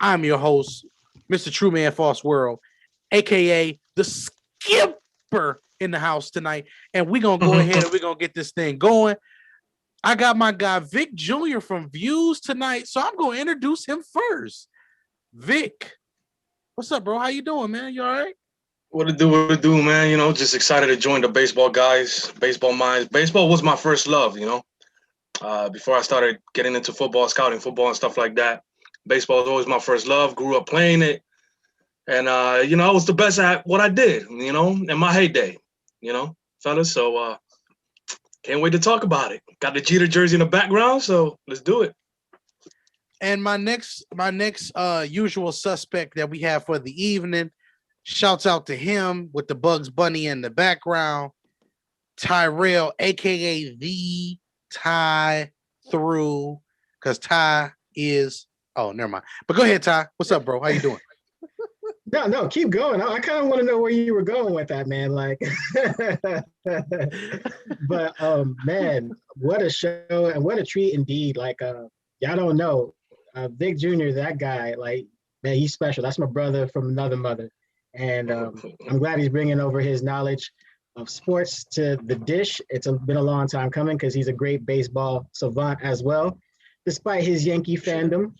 I'm your host, Mr. True Man False World, aka the Skipper in the house tonight. And we're gonna go ahead and we're gonna get this thing going. I got my guy Vic Jr. from Views tonight, so I'm gonna introduce him first. Vic, what's up, bro? How you doing, man? You all right? What to do, man? You know, just excited to join the baseball guys, baseball minds. Baseball was my first love, before I started getting into football, scouting football and stuff like that. Baseball was always my first love, grew up playing it. And, I was the best at what I did, in my heyday, fellas. So can't wait to talk about it. Got the Jeter jersey in the background, so let's do it. And my next usual suspect that we have for the evening, shouts out to him with the Bugs Bunny in the background, Tyrell, aka the Ty Through, because Ty is never mind. But go ahead, Ty. What's up, bro? How you doing? No, keep going. I kind of want to know where you were going with that, man. But man, what a show and what a treat indeed. Y'all don't know, Vic Jr., that guy, man, he's special. That's my brother from another mother. And I'm glad he's bringing over his knowledge of sports to the dish. It's been a long time coming because he's a great baseball savant as well. Despite his Yankee fandom,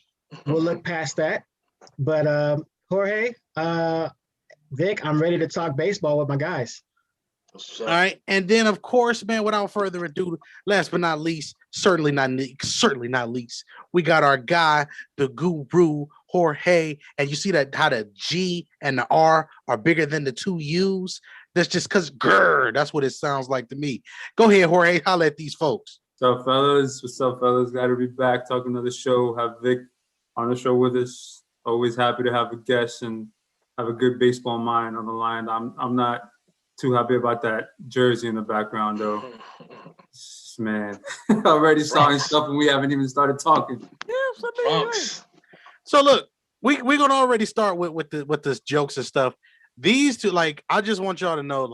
we'll look past that. But Jorge, Vic, I'm ready to talk baseball with my guys. All right. And then, of course, man, without further ado, last but not least, certainly not least, we got our guy, the guru, Jorge. And you see that how the G and the R are bigger than the two U's? That's just because, that's what it sounds like to me. Go ahead, Jorge. Holla at these folks. What's up, fellas? Glad to be back talking to the show. Have Vic on the show with us. Always happy to have a guest and have a good baseball mind on the line. I'm not too happy about that jersey in the background, though. Man, already starting stuff and we haven't even started talking. Yeah, so look, we're gonna already start with this jokes and stuff. These two, I just want y'all to know,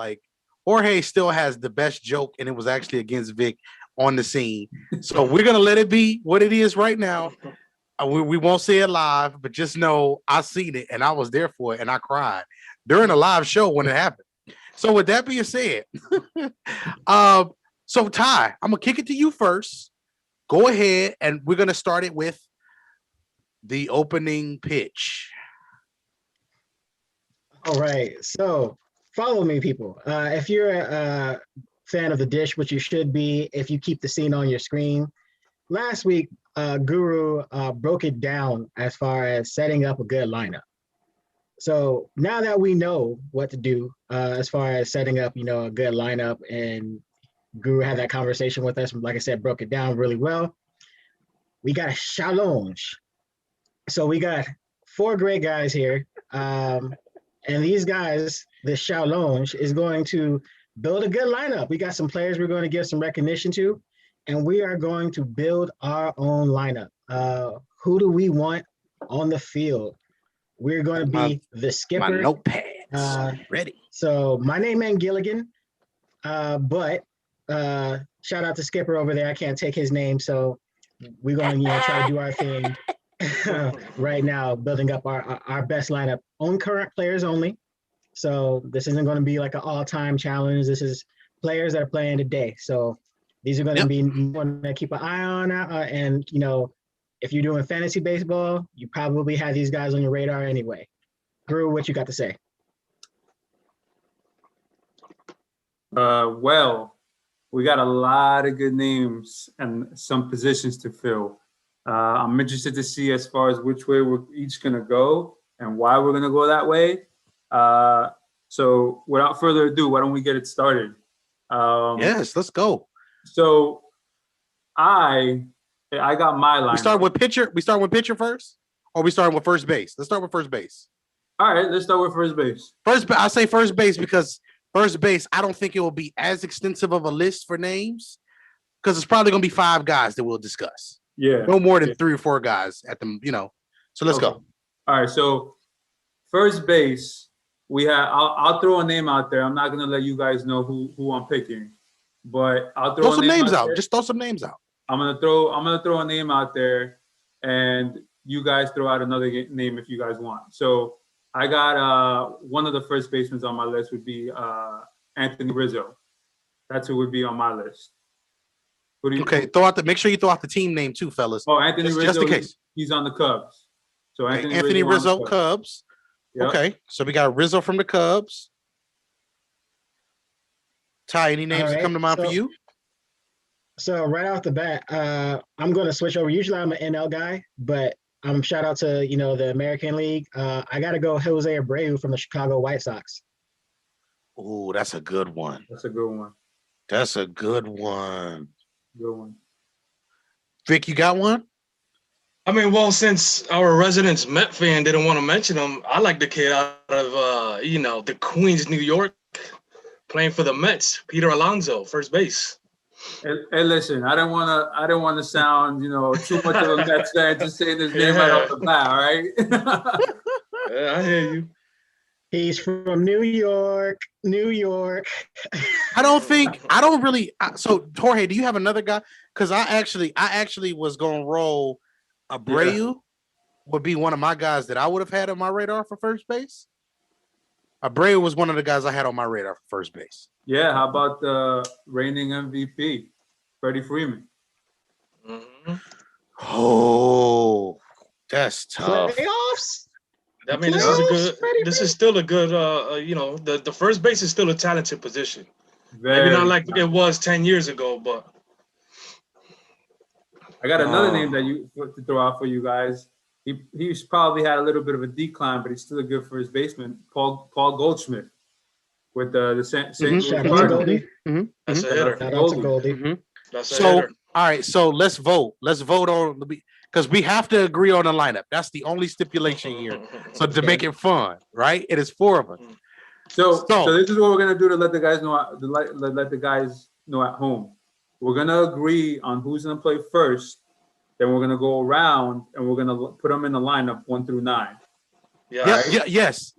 Jorge still has the best joke, and it was actually against Vic on the scene. So we're gonna let it be what it is right now. We won't say it live, but just know I seen it and I was there for it and I cried during a live show when it happened. So with that being said, so Ty, I'm gonna kick it to you first. Go ahead, and we're gonna start it with the opening pitch. All right, so follow me, people. If you're a fan of the dish, which you should be, if you keep the scene on your screen. Last week, Guru broke it down as far as setting up a good lineup. So now that we know what to do as far as setting up, a good lineup, and Guru had that conversation with us, like I said, broke it down really well. We got a challenge. So we got 4 great guys here. And these guys, the challenge is going to build a good lineup. We got some players we're going to give some recognition to, and we are going to build our own lineup. Who do we want on the field? We're going to be the skipper. My notepads ready. So my name ain't Gilligan, but shout out to Skipper over there. I can't take his name, so we're going to try to do our thing right now, building up our best lineup on current players only. So this isn't going to be like an all-time challenge. This is players that are playing today. So these are going to be one to keep an eye on. And, if you're doing fantasy baseball, you probably have these guys on your radar anyway. Drew, what you got to say? Well, we got a lot of good names and some positions to fill. I'm interested to see as far as which way we're each going to go and why we're going to go that way. So without further ado, why don't we get it started? Yes, let's go. So I got my line. We start with pitcher first, or we start with first base? Let's start with first base. All right, let's start with first base. I say first base because first base, I don't think it will be as extensive of a list for names because it's probably going to be 5 guys that we'll discuss. Yeah. No more than 3 or 4 guys at them, So let's go. All right, so first base, we have. I'll throw a name out there. I'm not going to let you guys know who I'm picking, but I'll throw some names out. Just throw some names out. I'm gonna throw a name out there, and you guys throw out another name if you guys want. So I got one of the first basemen on my list would be Anthony Rizzo. That's who would be on my list. Okay, make sure you throw out the team name too, fellas. Oh, Anthony Rizzo, just in case. He's on the Cubs. So okay, Anthony Rizzo, Cubs. Yep. Okay, so we got Rizzo from the Cubs. Ty, any names that come to mind for you? So right off the bat, I'm going to switch over. Usually I'm an NL guy, but shout out to the American League. I got to go Jose Abreu from the Chicago White Sox. Oh, that's a good one. That's a good one. That's a good one. Good one. Vic, you got one? I mean, well, since our resident Met fan didn't want to mention him, I like the kid out of the Queens, New York, playing for the Mets, Peter Alonso, first base. Hey, listen, I don't want to sound, too much of a Mets fan just saying his name right off the bat, all right? Yeah, I hear you. He's from New York. So Jorge, do you have another guy? Because I actually was gonna roll Abreu would be one of my guys that I would have had on my radar for first base. Abreu was one of the guys I had on my radar for first base. Yeah, how about the reigning MVP, Freddy Freeman? Mm-hmm. Oh, that's tough. Playoffs? I mean, this is still a good, the first base is still a talented position. Maybe not like it was 10 years ago, but. I got another name to throw out for you guys. He's probably had a little bit of a decline, but he's still a good first baseman, Paul Goldschmidt, with the St. Louis Cardinals. That's a hitter. That's a Goldie. That's a hitter. All right, so let's vote. Let's vote on because we have to agree on the lineup. That's the only stipulation here. So to make it fun, right? It is 4 of us. So this is what we're gonna do to let the guys know. Let the guys know at home. We're gonna agree on who's gonna play first. Then we're gonna go around and we're gonna put them in the lineup 1 through 9. Yes.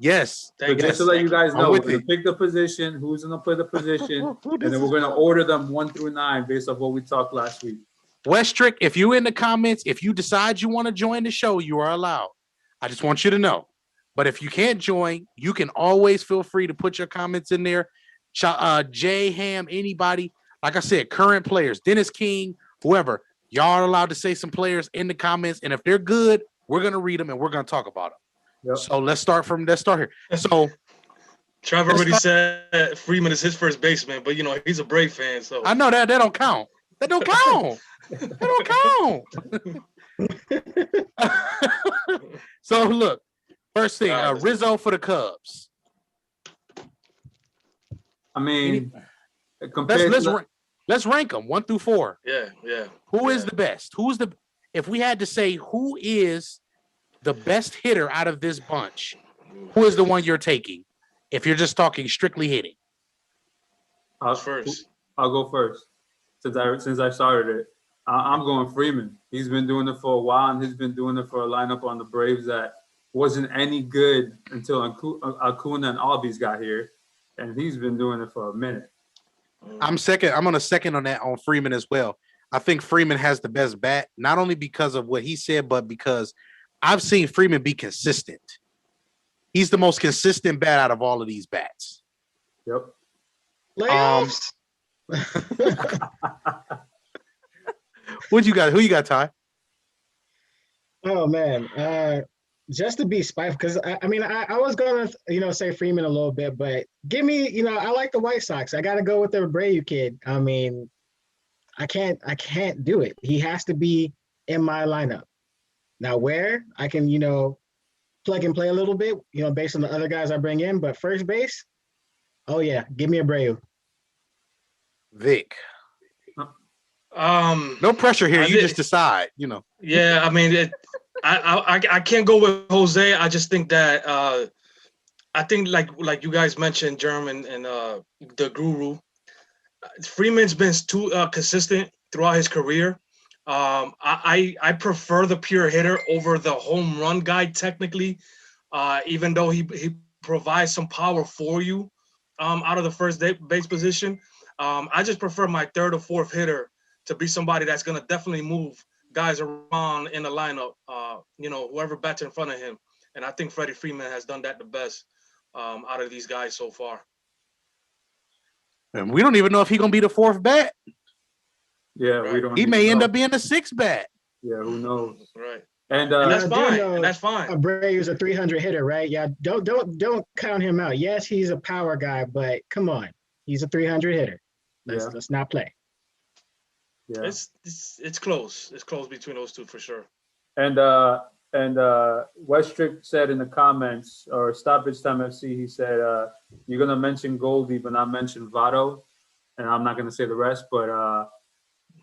So just to let you guys know, we're gonna pick the position, who's gonna play the position, and then we're gonna order them 1 through 9 based off what we talked last week. Westrick, if you in the comments, if you decide you want to join the show, you are allowed. I just want you to know. But if you can't join, you can always feel free to put your comments in there. Jay Ham, anybody, like I said, current players, Dennis King, whoever, y'all are allowed to say some players in the comments, and if they're good, we're gonna read them and we're gonna talk about them. Yep. So let's start here. So Trevor already said Freeman is his first baseman, but he's a Brave fan, so I know that don't count. That don't count. That don't count. So look, first thing, Rizzo for the Cubs. I mean, let's rank them 1 through 4. Yeah. Who is the best? If we had to say who is the best hitter out of this bunch, who is the one you're taking? If you're just talking strictly hitting. I'll go first. Since I started it, I'm going Freeman. He's been doing it for a while, and he's been doing it for a lineup on the Braves that wasn't any good until Acuna and Albies got here, and he's been doing it for a minute. I'm on a second on that on Freeman as well. I think Freeman has the best bat, not only because of what he said, but because I've seen Freeman be consistent. He's the most consistent bat out of all of these bats. Yep. Playoffs. What you got? Who you got, Ty? Oh man, just to be spiteful, because I was gonna say Freeman a little bit, but give me I like the White Sox. I got to go with the Abreu kid. I mean, I can't do it. He has to be in my lineup. Now, where I can plug and play a little bit, based on the other guys I bring in, but first base, oh yeah, give me Abreu. Vic. No pressure here. You just decide, Yeah, I mean, I can't go with Jose. I just think that I think like you guys mentioned, German and the Guru, Freeman's been too consistent throughout his career. I prefer the pure hitter over the home run guy technically, even though he provides some power for you out of the first base position. I just prefer my third or fourth hitter to be somebody that's going to definitely move guys around in the lineup. Whoever bats in front of him, and I think Freddie Freeman has done that the best out of these guys so far. And we don't even know if he's gonna be the fourth bat. Yeah, right. we don't. He may end know. up being the sixth bat. Yeah, who knows? Right. And that's fine. And that's fine. Abreu's a 300 hitter, right? Yeah, don't count him out. Yes, he's a power guy, but come on, he's a 300 hitter. Let's not play. Yeah, it's close. It's close between those two for sure. And Westrick said in the comments, or Stoppage Time FC, he said, you're gonna mention Goldie, but not mention Votto, and I'm not gonna say the rest. But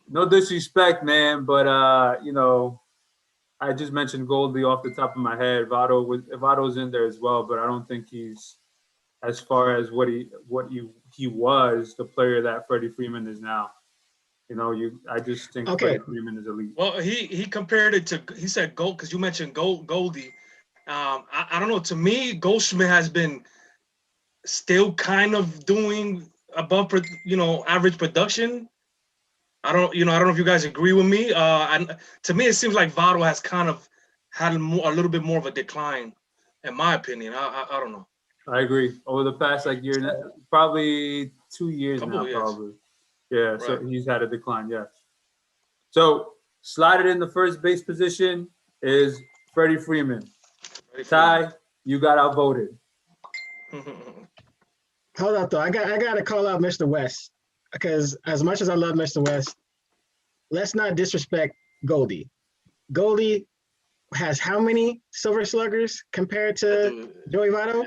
no disrespect, man, but I just mentioned Goldie off the top of my head. Votto's in there as well, but I don't think he's as far as what he was, the player that Freddie Freeman is now. I just think Freddie Freeman is elite. Well, he compared it to, he said Gold, because you mentioned Goldie. I don't know. To me, Goldschmidt has been still kind of doing above, average production. I don't know if you guys agree with me. To me, it seems like Votto has kind of had a little bit more of a decline, in my opinion. I don't know. I agree. Over the past year, probably 2 years now, probably. Yeah, right. So he's had a decline, yes. So slotted in the first base position is Freddie Freeman. Ty, you got outvoted. Hold up, though. I got to call out Mr. West, because as much as I love Mr. West, let's not disrespect Goldie. Goldie has how many Silver Sluggers compared to Joey Votto?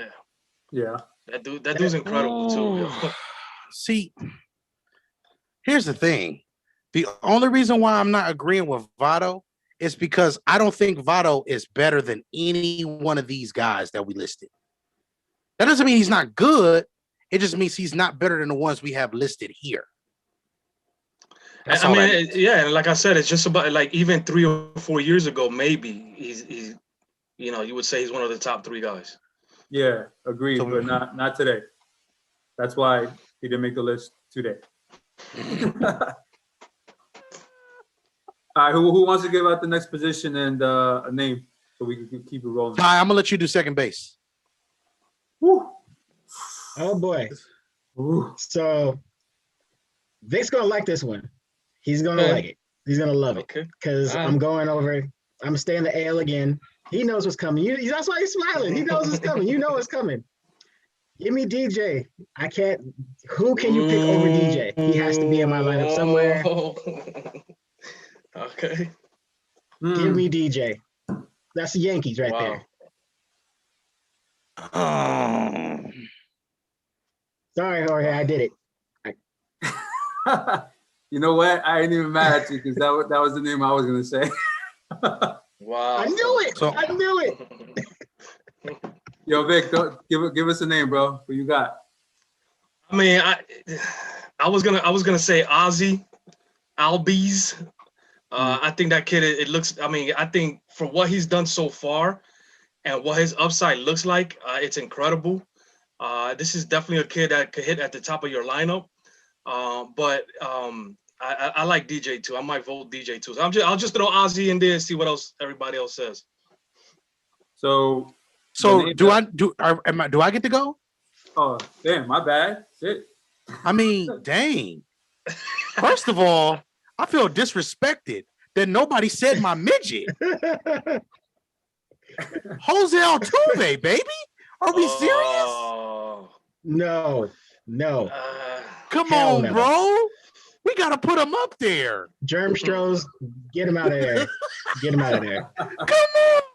Yeah. That dude's incredible too. See, here's the thing. The only reason why I'm not agreeing with Votto is because I don't think Votto is better than any one of these guys that we listed. That doesn't mean he's not good. It just means he's not better than the ones we have listed here. I mean, yeah, like I said, it's just about even 3 or 4 years ago, maybe he's you would say he's one of the top 3 guys. Yeah, agreed, but not today. That's why he didn't make the list today. All right, who wants to give out the next position and a name so we can keep it rolling? Ty, I'm gonna let you do second base. Woo. Oh boy. Ooh. So Vic's gonna like this one. He's gonna like it. He's gonna love it because I'm going over. I'm staying the AL again. He knows what's coming. That's why he's smiling. He knows what's coming. You know what's coming. Give me DJ. I can't. Who can you pick over DJ? He has to be in my lineup somewhere. Okay. Give me DJ. That's the Yankees right there. Sorry, Jorge. I did it. You know what? I ain't even mad at you because that was the name I was gonna say. Wow. I knew it. I knew it. Yo, Vic, give us a name, bro. Who you got? I mean, I was gonna say Ozzy Albies. I think that kid. It looks. I mean, I think for what he's done so far, and what his upside looks like, it's incredible. This is definitely a kid that could hit at the top of your lineup. But I like DJ too. I might vote DJ too. So I'll just throw Ozzy in there and see what else everybody else says. So do I get to go? Oh, damn, my bad. Shit. I mean, dang. First of all, I feel disrespected that nobody said my midget. Jose Altuve, baby. Are we serious? No. Come on, bro. We got to put him up there. Germstros, get him out of there. Get him out of there. Come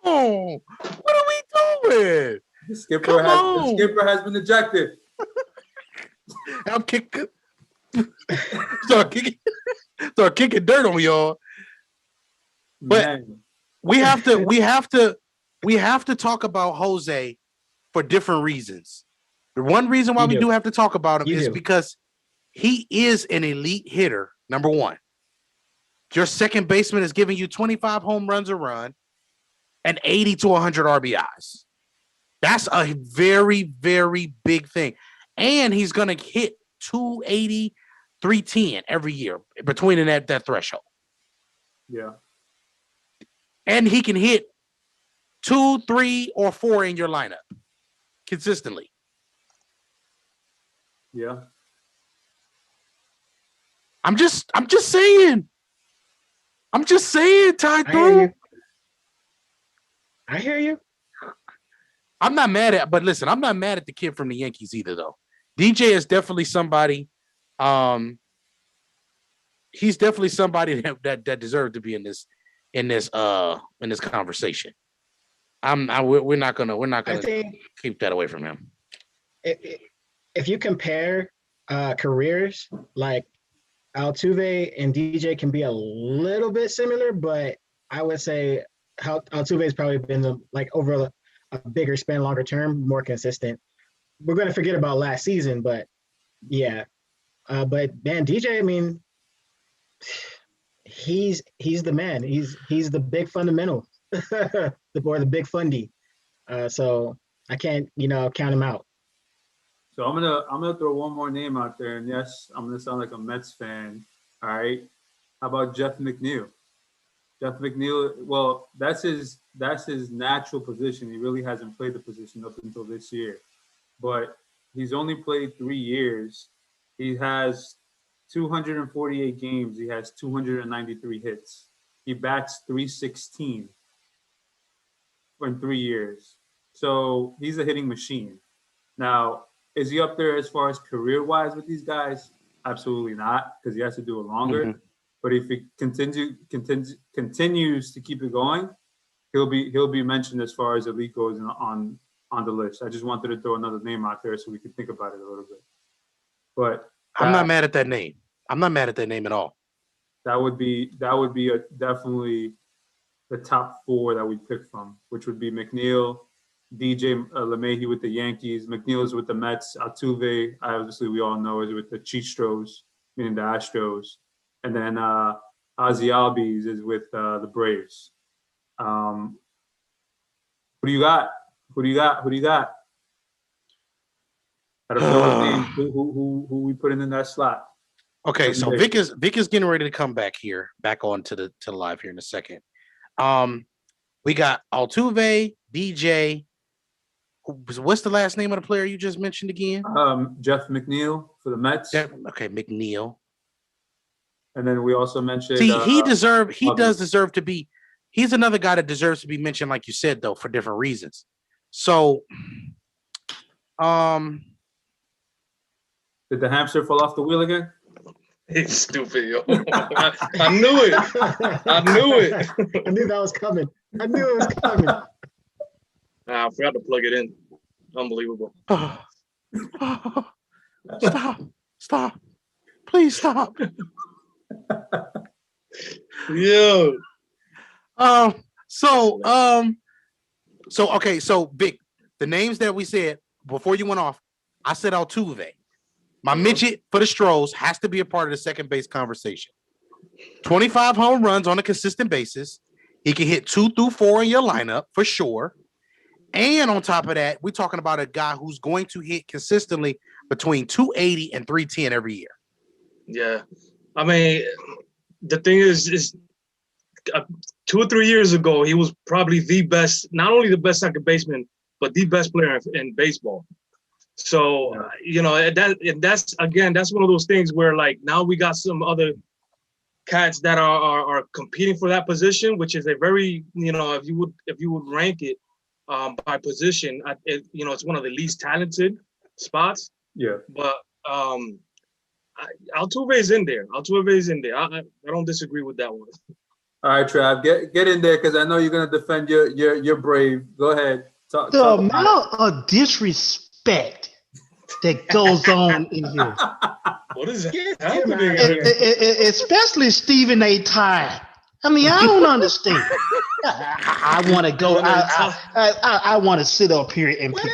on. What are we doing? The skipper has been ejected. I'm kicking. Start kicking dirt on y'all. But man, we have to talk about Jose for different reasons. The one reason why we do have to talk about him is because he is an elite hitter, number one. Your second baseman is giving you 25 home runs a run and 80 to 100 RBIs. That's a very, very big thing. And he's going to hit 280, 310 every year between that threshold. Yeah. and he can hit 2, 3, or 4 in your lineup consistently. Yeah. I'm just saying. I'm just saying, Ty. I hear you. I'm not mad at, but listen, I'm not mad at the kid from the Yankees either, though. DJ is definitely somebody. He's definitely somebody that deserved to be in this conversation. We're not gonna keep that away from him. If you compare careers, like Altuve and DJ can be a little bit similar, but I would say Altuve has probably been over a bigger span, longer term, more consistent. We're going to forget about last season, but yeah. But man, DJ, I mean, he's the man. He's the big fundamental, the big fundy. So I can't, count him out. So I'm gonna throw one more name out there, and yes, I'm gonna sound like a Mets fan. All right, how about Jeff McNew? Jeff McNew, well, that's his natural position. He really hasn't played the position up until this year, but he's only played 3 years. He has 248 games. He has 293 hits. He bats .316 in 3 years. So he's a hitting machine. Now, is he up there as far as career-wise with these guys? Absolutely not, because he has to do it longer. Mm-hmm. But if he continues to keep it going, he'll be mentioned as far as elite goes on the list. I just wanted to throw another name out there so we could think about it a little bit. But I'm not mad at that name. I'm not mad at that name at all. That would be definitely the top 4 that we pick from, which would be McNeil, DJ LeMahieu with the Yankees, McNeil's with the Mets, Altuve, obviously we all know, is with the Chistros, meaning the Astros, and then Ozzie Albies is with the Braves. Who do you got? Who do you got? Out of those names, who we putting in that slot? Okay, so Vic is getting ready to come back on to the live here in a second. We got Altuve, DJ. What's the last name of the player you just mentioned again? Jeff McNeil for the Mets. Okay, McNeil. And then we also mentioned. See, he does deserve to be. He's another guy that deserves to be mentioned, like you said, though, for different reasons. So, did the hamster fall off the wheel again? He's stupid, yo. I knew it. I knew that was coming. I forgot to plug it in. Unbelievable. Stop. Please stop. Yo. Okay, so Vic, the names that we said before you went off, I said Altuve. My midget for the Stros has to be a part of the second base conversation. 25 home runs on a consistent basis. He can hit 2 through 4 in your lineup for sure. And on top of that, we're talking about a guy who's going to hit consistently between 280 and 310 every year. Yeah. I mean, the thing is 2 or 3 years ago, he was probably the best, not only the best second baseman, but the best player in baseball. So, that's one of those things where, like, now we got some other cats that are competing for that position, which is a very, if you would rank it by position, it's one of the least talented spots. Yeah. But Altuve is in there. I don't disagree with that one. All right, Trav, get in there because I know you're gonna defend your Brave. Go ahead. The amount of disrespect that goes on in here. What is happening? Especially Stephen A. Ty. I mean, I don't understand. I want to go. I want to sit up here and pick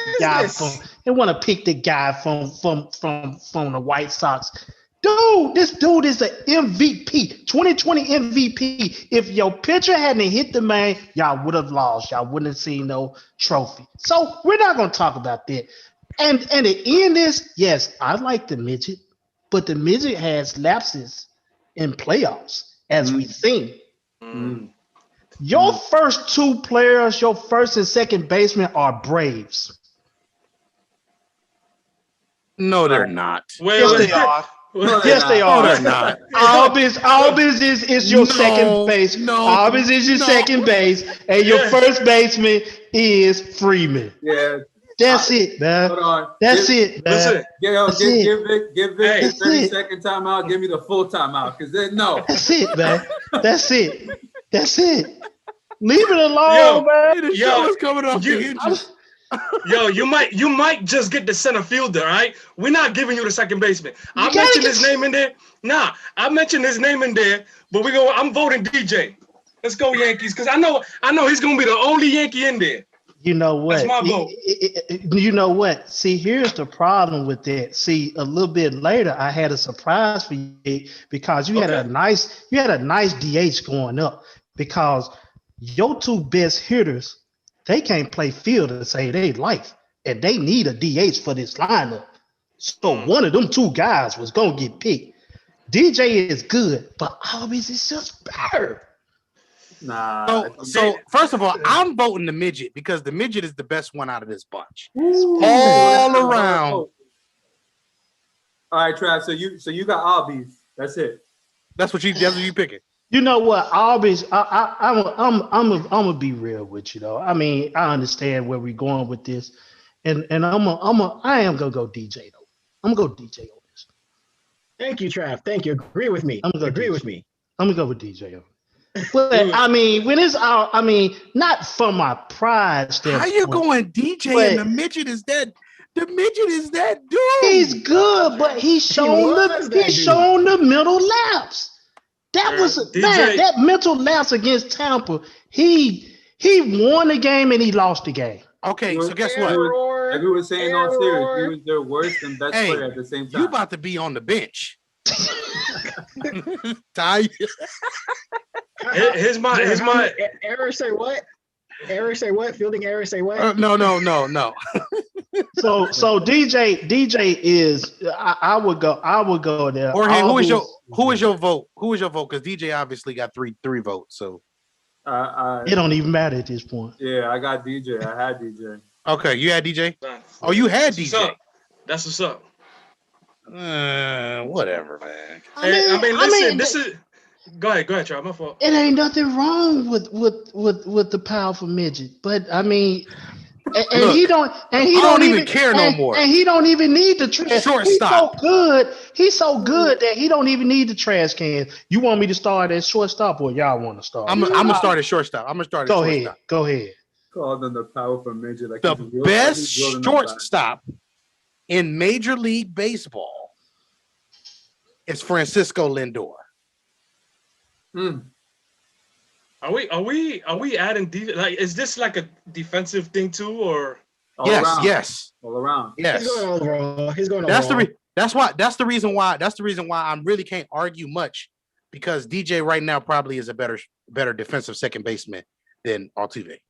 the guy from the White Sox. Dude, this dude is an MVP, 2020 MVP. If your pitcher hadn't hit the man, y'all would have lost. Y'all wouldn't have seen no trophy. So we're not going to talk about that. And the end is, yes, I like the midget, but the midget has lapses in playoffs, as we've seen. Your first two players, your first and second baseman are Braves. No, they're not. Yes, they are. Yes, they No, are. they're not. Albus is your second base. No, Albus is your second base, and your first baseman is Freeman. Yeah. That's it, man. Hold on. That's it, man. Listen. Give Vic That's the 30 it. second timeout. Give me the full timeout. Because no. That's it, man. That's it. That's it. Leave it alone, man. The show is coming off the hinges. Yo, you might just get the center fielder, all right? We're not giving you the second baseman. I mentioned his name in there. Nah, I mentioned his name in there, but I'm voting DJ. Let's go Yankees, because I know he's gonna be the only Yankee in there. You know what? That's my vote. You know what? See, here's the problem with that. See, a little bit later, I had a surprise for you because you had a nice DH going up because your two best hitters, they can't play field to save their life, and they need a DH for this lineup. So one of them two guys was gonna get picked. DJ is good, but Albies is just better. Nah. So first of all, I'm voting the midget because the midget is the best one out of this bunch. Ooh. All around. All right, Trav. So you got Albies. That's it. That's what you picking. You know what? Albies. I'm gonna be real with you though. I mean, I understand where we're going with this, and I am gonna go DJ though. I'm gonna go DJ on this. Thank you, Trav. Thank you. Agree with me. I'm gonna agree with me. I'm gonna go with DJ on it. But I mean, when it's out, I mean, not from my pride standpoint. How you going DJ and the midget is that? The midget is that dude. He's good, but he's shown the mental lapse. That was man, that mental lapse against Tampa. He won the game and he lost the game. Okay, so guess what? Like we were saying on series, he was their worst and best player at the same time. You about to be on the bench. Ty. Here's my error say what? Error say what? Fielding error say what? No. So DJ is I would go there. Or hey, who is your vote? Who is your vote? Because DJ obviously got three votes. So it don't even matter at this point. Yeah, I got DJ. I had DJ. Okay, you had DJ. Oh, you had DJ. That's what's up. Whatever, man. I mean, listen. This is. Go ahead, Trout. My fault. It ain't nothing wrong with the powerful midget, but I mean, and he don't even care no more. And he don't even need the trash. Shortstop. He's so good that he don't even need the trash can. You want me to start at shortstop, or y'all want to start? I'm gonna start at shortstop. Go ahead. Call them the powerful midget. Like the best shortstop in Major League Baseball is Francisco Lindor. Are we adding like is this like a defensive thing too or yes all around yes he's going overall that's the reason why I really can't argue much because DJ right now probably is a better defensive second baseman than Altuve.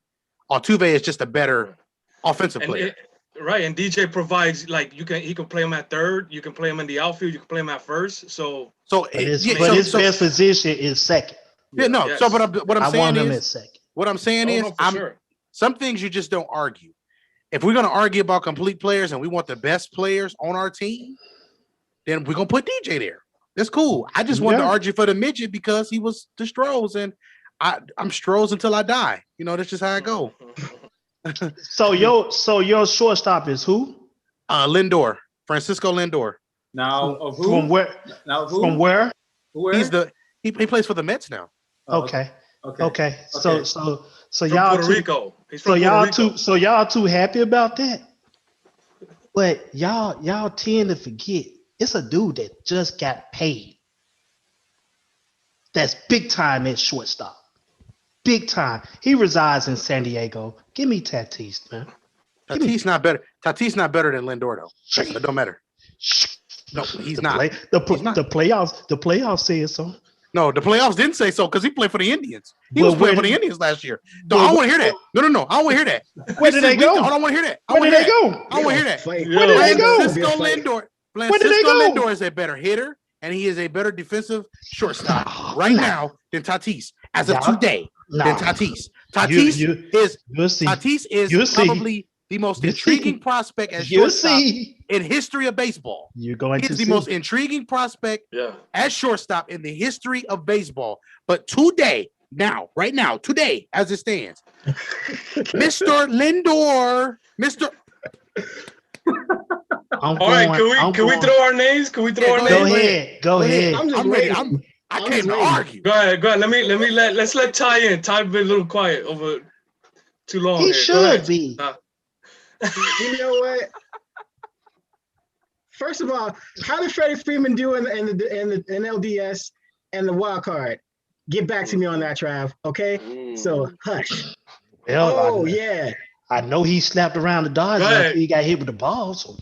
Altuve is just a better offensive player. Right, and DJ provides like he can play him at third, you can play him in the outfield, you can play him at first. So his best position is second. Yeah, no. Yes. So, what I'm saying is, some things you just don't argue. If we're gonna argue about complete players and we want the best players on our team, then we're gonna put DJ there. That's cool. I just wanted to argue for the midget because he was the Stros, and I'm Stros until I die. You know, that's just how I go. So your shortstop is who? Lindor, Francisco Lindor. Now of who? From where? Now who? From where? He plays for the Mets now. Okay. So y'all Puerto Rico. So y'all too happy about that? But y'all tend to forget it's a dude that just got paid. That's big time at shortstop. Big time. He resides in San Diego. Give me Tatis, man. Tatis not better. Tatis not better than Lindor though. It don't matter. No, he's not. The playoffs said so. No, the playoffs didn't say so because he played for the Indians. He was playing for the Indians last year. No, I don't want to hear that. No. I don't want to hear that. Where did they go? I don't want to hear that. Where did they go? I don't want to hear that. Where did they go? Francisco Lindor is a better hitter and he is a better defensive shortstop right now than Tatis as of today. than Tatis. Tatis is probably the most intriguing prospect at shortstop in history of baseball. You're going to see. The most intriguing prospect at shortstop in the history of baseball. But today, right now, today, as it stands, Mr. Lindor, Mr. All right, can we throw our names? Can we throw our names? Go ahead. I'm ready. I can't argue. Go ahead. Let's let Ty in. Ty been a little quiet over too long. He should be. You know what? First of all, how did Freddy Freeman do in the NLDS and the wild card? Get back to me on that, Trav. Okay, so hush. Well, yeah. I know he slapped around the Dodgers after he got hit with the ball. So.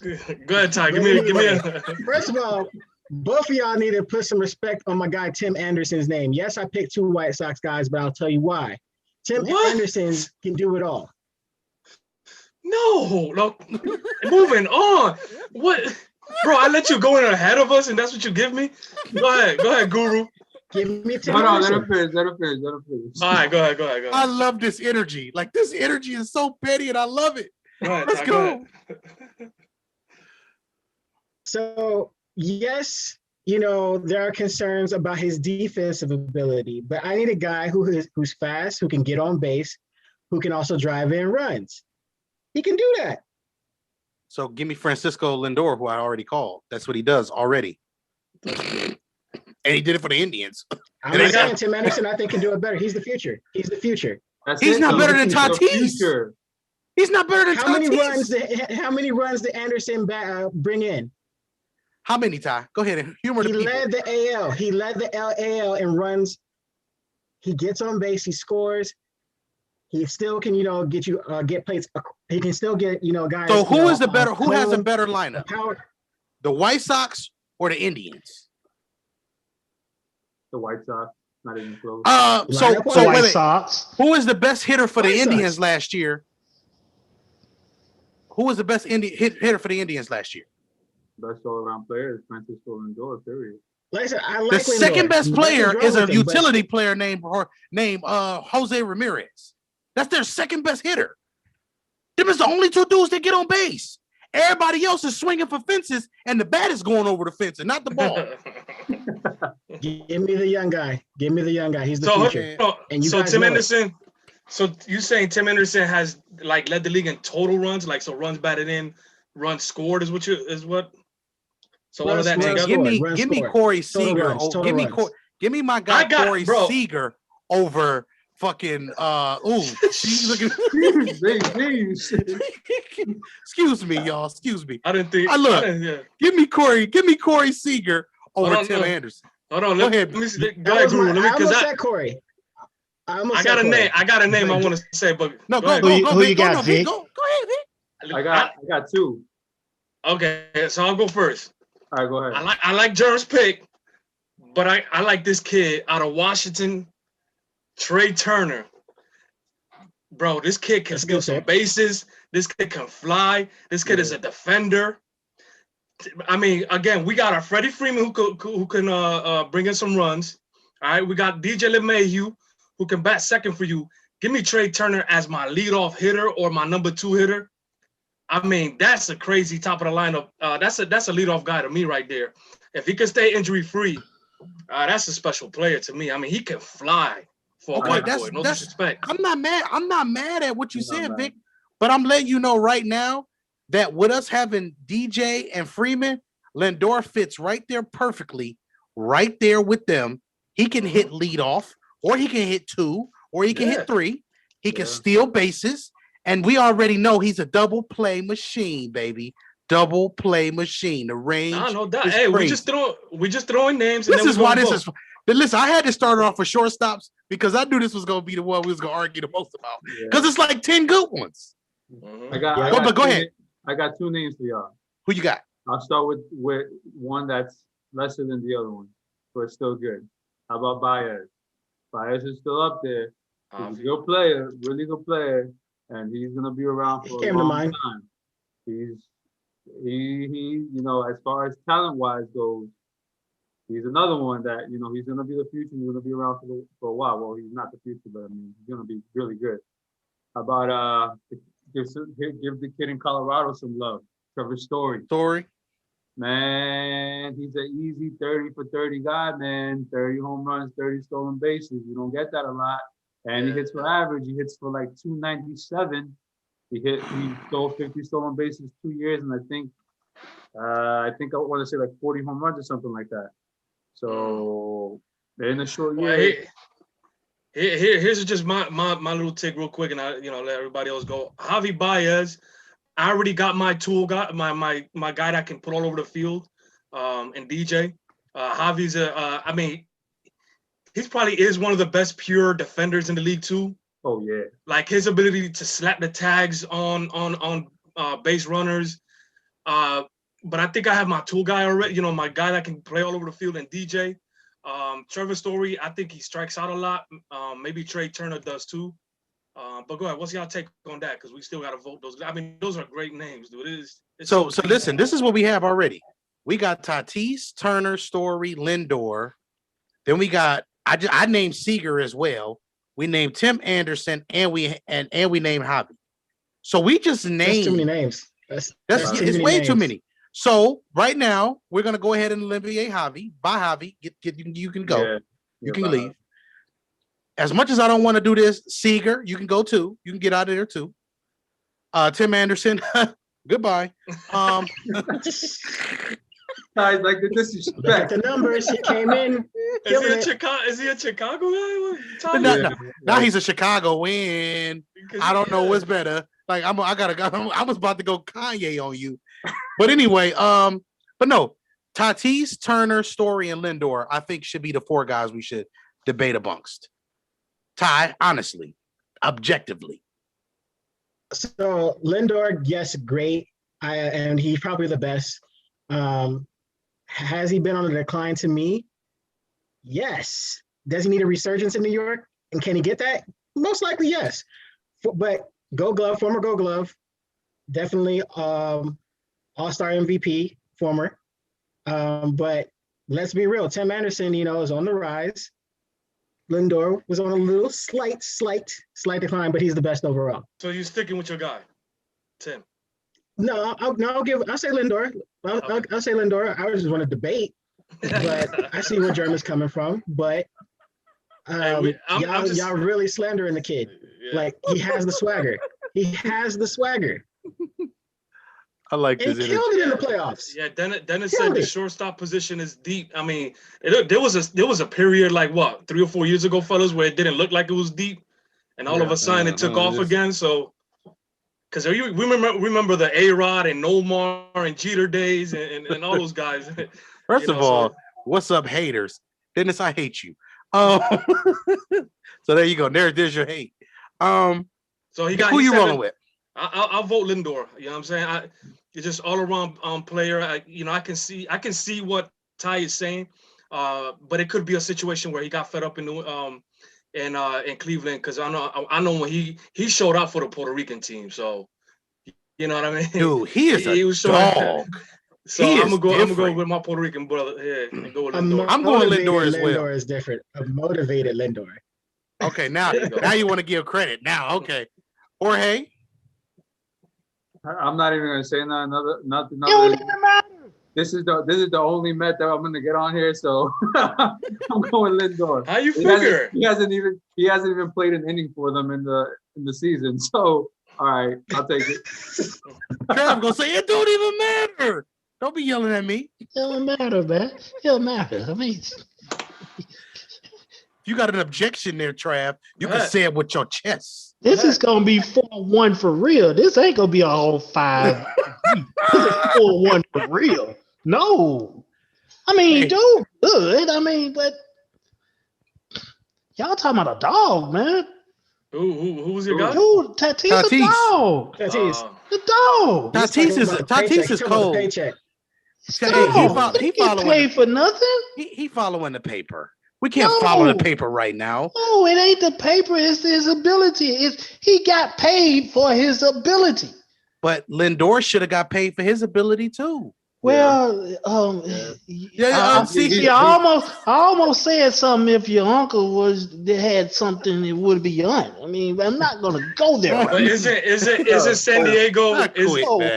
Go ahead, Ty. Give me a. First of all, both of y'all need to put some respect on my guy Tim Anderson's name. Yes, I picked 2 White Sox guys, but I'll tell you why. Tim Anderson can do it all. No. Moving on. What, bro? I let you go in ahead of us, and that's what you give me. Go ahead, Guru. Give me Tim Anderson. Let him finish. All right, go ahead. I love this energy. Like, this energy is so petty, and I love it. Let's go. So, yes, there are concerns about his defensive ability, but I need a guy who's fast, who can get on base, who can also drive in runs. He can do that. So give me Francisco Lindor, who I already called. That's what he does already. And he did it for the Indians. I'm not saying Tim Anderson, I think, can do it better. He's the future. He's not better than Tatis. He's not better than Tatis. How many runs did Anderson bring in? How many, Ty? Go ahead and humor the people. He led the AL. He led the AL in runs. He gets on base. He scores. He still can, get plates. He can still get, guys. So who has a better lineup? The White Sox or the Indians? The White Sox, not even close. White Sox. Who is the best hitter for the Indians last year? Who was the best hitter for the Indians last year? Best all-around player is Francisco Lindor, period. Listen, the second best player is a utility player named Jose Ramirez. That's their second best hitter. Them is the only 2 dudes that get on base. Everybody else is swinging for fences, and the bat is going over the fence and not the ball. Give me the young guy. He's the future. So Tim Anderson. So you saying Tim Anderson has led the league in total runs, runs batted in, runs scored is what? So all of that together. Give me Corey Seager. Give me my guy Corey Seager over fucking she's looking. Excuse me, y'all. Excuse me. I didn't think. Give me Corey Seager over Tim Anderson. Hold on. Let me go ahead, Guru. Corey. I got a name I want to say, but no, go. Who you got, Vic? Go ahead, Vic. I got 2. Okay, so I'll go first. All right, go ahead. I like Jerem's pick, but I like this kid out of Washington, Trey Turner. Bro, this kid can steal some bases. This kid can fly. This kid is a defender. I mean, again, we got our Freddy Freeman who can bring in some runs. All right, we got DJ LeMahieu who can bat second for you. Give me Trey Turner as my leadoff hitter or my number 2 hitter. I mean, that's a crazy top of the lineup. That's a leadoff guy to me right there. If he can stay injury free, that's a special player to me. I mean, he can fly for a white boy. No disrespect. I'm not mad at what you said, Vic. But I'm letting you know right now that with us having DJ and Freeman, Lindor fits right there perfectly, right there with them. He can hit leadoff, or he can hit 2, or he can hit 3. He can steal bases. And we already know he's a double play machine, baby. Double play machine. The range. No doubt. Hey, we just throwing names. This is why this is. But listen, I had to start off with shortstops because I knew this was going to be the one we was going to argue the most about. Because it's like 10 good ones. Go ahead. I got 2 names for y'all. Who you got? I'll start with one that's lesser than the other one, but it's still good. How about Baez? Baez is still up there. He's a good player, really good player. And he's gonna be around for a long time. He as far as talent wise goes, he's another one that, he's going to be the future. He's going to be around for a while. Well, he's not the future, but I mean, he's going to be really good. How about give the kid in Colorado some love, Trevor Story. Man, he's an easy 30 for 30 guy, man. 30 home runs, 30 stolen bases. You don't get that a lot. And he hits for average. He hits for like 297. He stole 50 stolen bases 2 years, and I think I want to say like 40 home runs or something like that. So in a short year. Here's just my little take real quick, and I let everybody else go. Javi Baez, I already got my tool, my guy that can put all over the field, and DJ. Javi's he probably is one of the best pure defenders in the league too. Oh yeah. Like his ability to slap the tags on base runners. But I think I have my tool guy already, my guy that can play all over the field, and DJ. Trevor Story, I think he strikes out a lot. Maybe Trey Turner does too. But go ahead. What's y'all take on that? Because we still got to vote those. I mean, those are great names, dude. So listen, this is what we have already. We got Tatis, Turner, Story, Lindor. Then we got I named Seager as well. We named Tim Anderson, and we named Javi. So we just named. That's too many names. It's way too many. So right now we're gonna go ahead and eliminate Javi. Bye, Javi. You can go. Yeah, you can leave. As much as I don't want to do this, Seager, you can go too. You can get out of there too. Tim Anderson, goodbye. Guys, like the disrespect. The numbers, he came in. Is he a Chicago guy? Now he's a Chicago win. I don't know what's better. Like I was about to go Kanye on you, but anyway, but no, Tatis, Turner, Story, and Lindor, I think should be the four guys we should debate amongst. Ty, honestly, objectively. So Lindor, yes, great, and he's probably the best. Has he been on a decline to me? Yes. Does he need a resurgence in New York? And can he get that? Most likely, yes. But Gold Glove, former Gold Glove, definitely All-Star MVP, former. But let's be real. Tim Anderson, is on the rise. Lindor was on a little slight decline, but he's the best overall. So you're sticking with your guy, Tim? No, I'll say Lindor. I'll say Lindor. I just want to debate, but I see where German's coming from. But y'all really slandering the kid. Yeah. Like he has the swagger. He has the swagger. I like this. He killed it in the playoffs. Yeah, Dennis said the shortstop position is deep. I mean, there was a period like 3 or 4 years ago, fellas, where it didn't look like it was deep, and all of a sudden it took off again. So, because we remember the A-Rod and Nomar and Jeter days and all those guys. First of all, what's up, haters? Dennis, I hate you. So there you go. There's your hate. So who you rolling with? I'll vote Lindor. You know what I'm saying? He's just all around player. I can see what Ty is saying, but it could be a situation where he got fed up in Cleveland, because I know when he showed up for the Puerto Rican team. So you know what I mean? Dude, he was dog. So I'm gonna go with my Puerto Rican brother here and go with Lindor. I'm going Lindor as well. Lindor is different. A motivated Lindor. Okay, now you want to give credit. Now, okay. Jorge? I'm not even gonna say nothing. It don't even matter. This is the only Met that I'm gonna get on here, so I'm going Lindor. How you figure? He hasn't even played an inning for them in the season. So all right, I'll take it. I'm gonna say it don't even matter. Don't be yelling at me. It don't matter, man. It don't matter. I mean, you got an objection there, Trav. You can say it with your chest. This is gonna be 4-1 for real. This ain't gonna be a whole 5. This is 4-1 for real. No, I mean, dude, good. I mean, but y'all talking about a dog, man. Who was your guy? Dude, Tatis. A dog. Tatis. The dog. Tatis is cold. Paycheck. He get paid for nothing. He following the paper. We can't follow the paper right now. No, it ain't the paper. It's his ability. He got paid for his ability. But Lindor should have got paid for his ability too. Well, see, I almost said something. If your uncle had something, it would be your aunt. I mean, I'm not gonna go there. But isn't San Diego?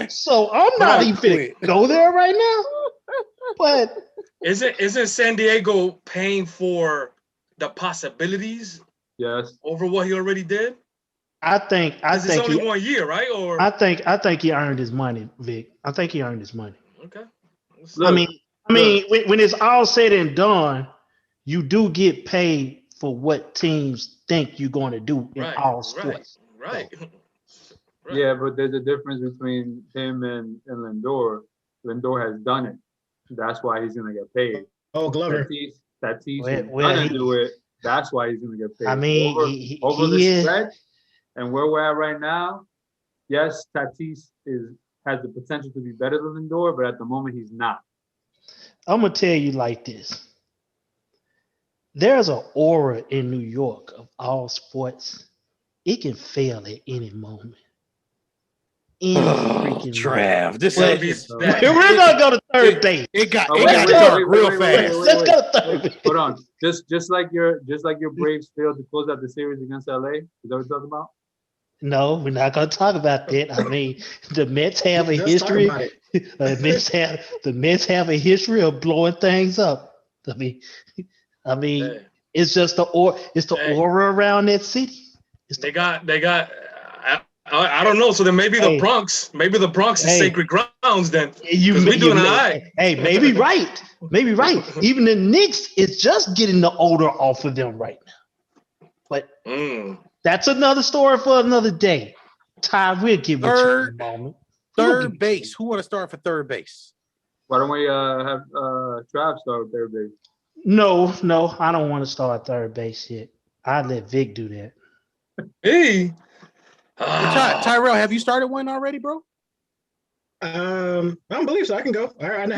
So I'm not even finna go there right now. But isn't San Diego paying for the possibilities? Yes. Over what he already did. I think it's only 1 year, right? Or I think he earned his money, Vic. I think he earned his money. Okay. I mean, when it's all said and done, you do get paid for what teams think you're going to do in all sports. Right. Yeah, but there's a difference between him and Lindor. Lindor has done it. That's why he's going to get paid. Oh, Glover. Tatis gonna do it. That's why he's going to get paid. I mean, over the stretch and where we're at right now, yes, Tatis has the potential to be better than Lindor, but at the moment he's not. I'm gonna tell you like this. There's an aura in New York of all sports. It can fail at any moment. Trav, this is we're gonna go to third base. It got dark real fast. Let's go to third base. Hold on. Just like your Braves failed to close out the series against LA. Is that what you're talking about? No, we're not going to talk about that. I mean, the Mets have a history. The Mets have a history of blowing things up. I mean, it's just the aura around that city. They got. I don't know. So then maybe the Bronx. Maybe the Bronx is sacred grounds. Then we doing all right. Hey, maybe right. Maybe right. Even the Knicks is just getting the odor off of them right now. But. That's another story for another day. Ty, we'll give it to you in a moment. Third base. Who want to start for third base? Why don't we have Trout start with third base? No, I don't want to start third base yet. I'd let Vic do that. Hey. Tyrell, have you started one already, bro? I don't believe so. I can go. All right,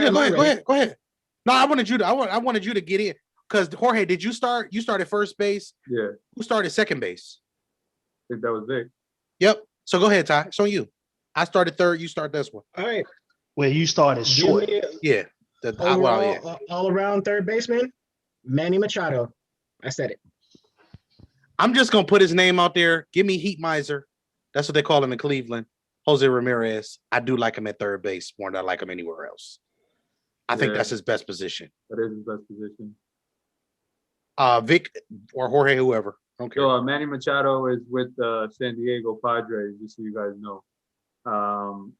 go ahead. No, I wanted you to get in. Because Jorge, did you start? You started first base. Yeah. Who started second base? I think that was Vic. Yep. So go ahead, Ty. It's on you. I started third. You start this one. All right. Well, you started short. Yeah. All around third baseman, Manny Machado. I said it. I'm just gonna put his name out there. Give me Heat Miser. That's what they call him in Cleveland. Jose Ramirez. I do like him at third base more than I like him anywhere else. I think that's his best position. That is his best position. Vic or Jorge, whoever. I don't care. So Manny Machado is with San Diego Padres, just so you guys know. How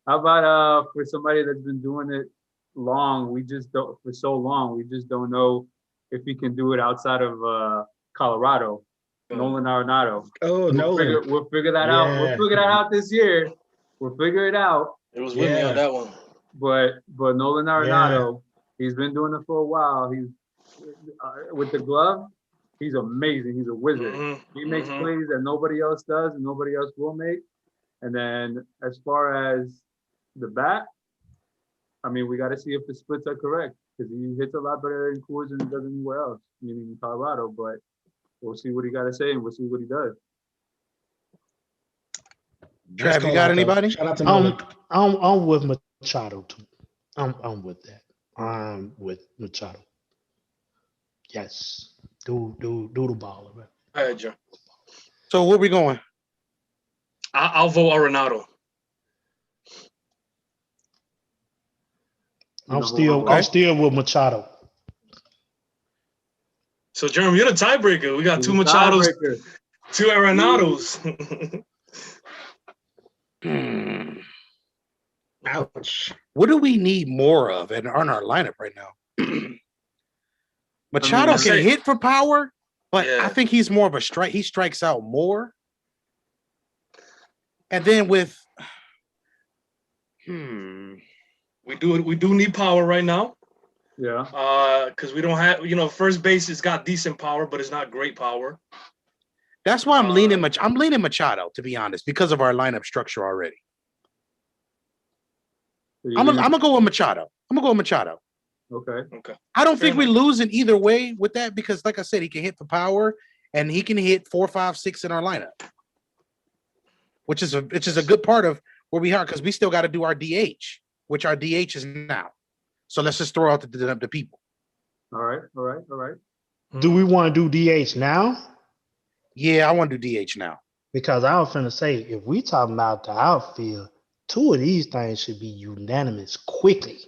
about for somebody that's been doing it long, we just don't know if he can do it outside of Colorado. Nolan Arenado. Oh, Nolan. We'll figure that out. We'll figure that out this year. We'll figure it out. It was with me on that one. But Nolan Arenado, he's been doing it for a while. He's with the glove. He's amazing. He's a wizard. He makes plays that nobody else does and nobody else will make. And then as far as the bat, I mean, we got to see if the splits are correct because he hits a lot better in Coors than he does anywhere else, meaning in Colorado. But we'll see what he got to say and we'll see what he does. Trav, you got anybody? Shout out to I'm with Machado too. I'm with that. I'm with Machado. Yes. Do the ball, man. All right, Joe. So where we going? I'll vote Arenado. I'm still with Machado. So Jeremy, you're the tiebreaker. We got two Machados, two Arenados. Ouch. What do we need more of on our lineup right now? Machado can hit for power, but I think he's more of a strike. He strikes out more. And then with we do need power right now. Yeah. Because we don't have, first base has got decent power, but it's not great power. That's why I'm leaning Machado, to be honest, because of our lineup structure already. I'm gonna go with Machado. Okay. I don't think we're losing either way with that because, like I said, he can hit for power and he can hit 4, 5, 6 in our lineup, which is a good part of Where we are, because we still got to do our DH, which our DH is now. So let's just throw out the people. All right. Do we want to do DH now? Yeah, I want to do DH now. Because I was finna say, if we talking about the outfield, 2 of these things should be unanimous quickly.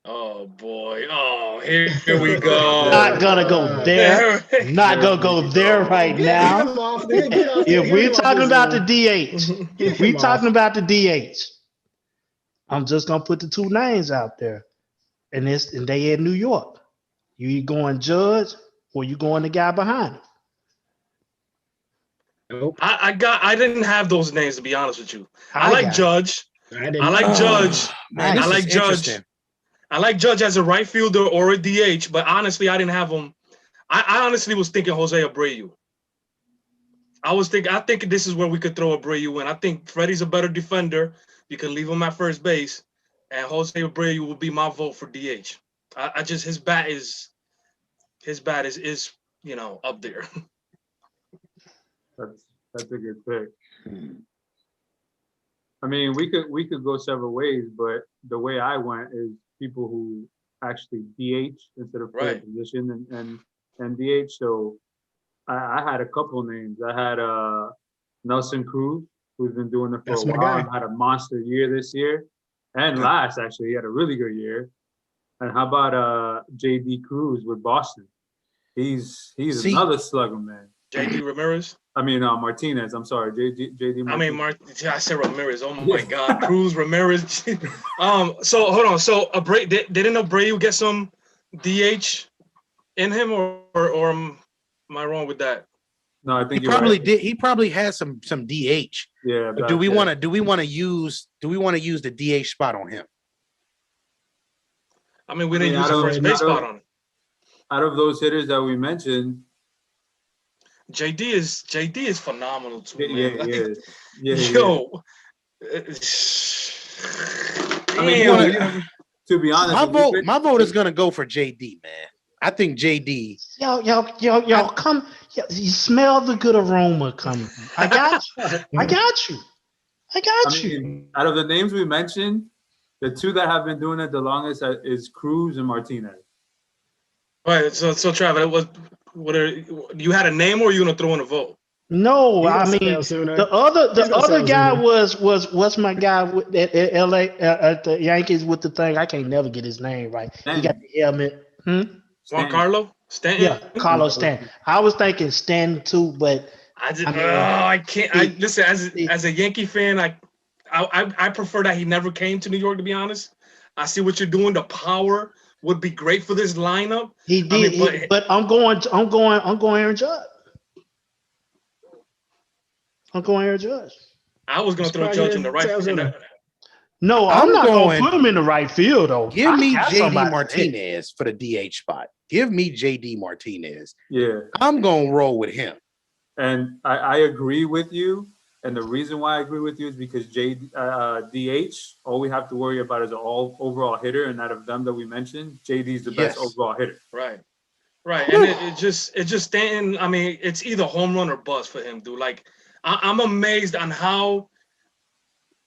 Oh boy! Oh, here we go. Not gonna go there. Not gonna go there right now. If we're talking about the DH, if we talking about the DH, I'm just gonna put the 2 names out there, and they in New York. You going Judge or you going the guy behind him? Nope. I didn't have those names, to be honest with you. I like got it. Judge. I like Judge. Man, I this like is Judge. interesting. I like Judge as a right fielder or a DH, but honestly, I didn't have him. I honestly was thinking Jose Abreu. I think this is where we could throw Abreu in. I think Freddie's a better defender. You can leave him at first base, and Jose Abreu will be my vote for DH. I just his bat is up there. That's a good pick. I mean, we could go several ways, but the way I went is people who actually DH instead of play a position and DH. So I had a couple names. I had Nelson Cruz, who's been doing it for a while and had a monster year this year. And last, actually, he had a really good year. And how about JD Cruz with Boston? He's another slugger, man. JD Ramirez? I mean, Martinez. I'm sorry, JD Martinez. I said Ramirez. Oh my God, Cruz, Ramirez. So hold on. So didn't Abreu get some DH in him, or am I wrong with that? No, I think he probably did. He probably has some DH. Yeah. But do we want to use the DH spot on him? I mean, we didn't use the first base spot on him. Out of those hitters that we mentioned, JD is phenomenal too, man. Yo. I mean, to be honest, my vote is gonna go for JD, man. I think JD. Yo, come. You smell the good aroma coming. I got you. I mean, out of the names we mentioned, the 2 that have been doing it the longest is Cruz and Martinez. All right, so Travis, you had a name, or are you gonna throw in a vote? No, I mean the other guy was what's my guy at LA at the Yankees with the thing. I can't never get his name right. He got the helmet. Juan Carlos Stanton. Yeah, Carlos Stanton. I was thinking Stanton too, but I can't. Listen, as a Yankee fan, I prefer that he never came to New York. To be honest, I see what you're doing. The power would be great for this lineup. He did, but I'm going Aaron Judge. I'm going Aaron Judge. I was going to throw Judge in the right field. No, I'm not going to put him in the right field, though. Give me JD Martinez for the DH spot. Give me JD Martinez. Yeah. I'm going to roll with him. And I agree with you. And the reason why I agree with you is because DH, all we have to worry about is an overall hitter. And out of them that we mentioned, JD is the best overall hitter. Right. And it just Stanton, I mean, it's either home run or bust for him, dude. Like, I'm amazed on how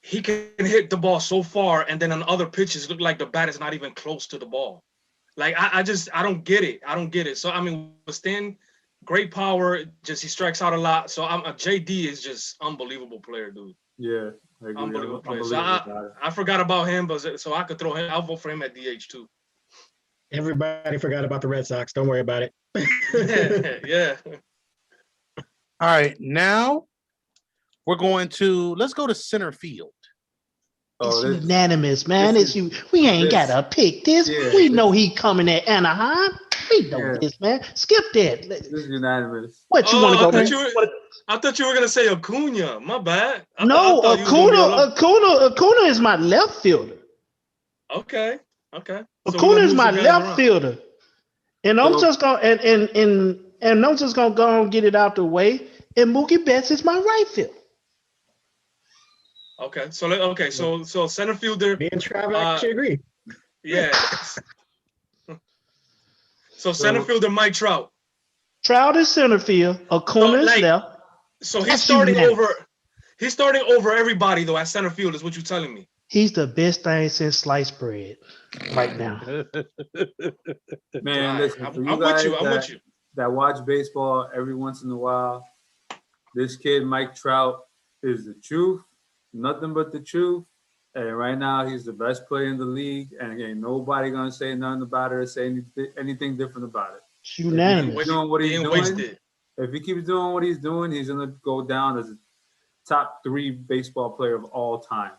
he can hit the ball so far, and then on other pitches, look like the bat is not even close to the ball. Like, I don't get it. So, I mean, with Stanton, great power, just he strikes out a lot. So, JD is just unbelievable player, dude. Yeah, I agree. Unbelievable player. So, I forgot about him, but so I could throw him. I'll vote for him at DH too. Everybody forgot about the Red Sox. Don't worry about it. Yeah. All right, now let's go to center field. It's unanimous, man. We ain't gotta pick this. Yeah, we know he coming at Anaheim. We know this, man. Skip that. This is unanimous. What you want to go? I thought you were gonna say Acuna. My bad. Acuna is my left fielder. Okay. Acuna is my left fielder, and I'm just gonna and I'm just gonna go and get it out the way. And Mookie Betts is my right field. Okay, so center fielder. Me and Travis actually agree. Yeah. So center fielder Mike Trout. Trout is center field. Acuna is left. So he's starting over. He's starting over everybody though at center field. Is what you're telling me? He's the best thing since sliced bread right now. Man, listen, for you I'm guys with you. I'm with you. that watch baseball every once in a while, this kid, Mike Trout, is the truth, nothing but the truth. And right now, he's the best player in the league, and ain't nobody gonna say nothing about it or say anything different about it. It's unanimous. Doing what he's doing, wasted. if he keeps doing what he's doing, he's gonna go down as a top 3 baseball player of all time.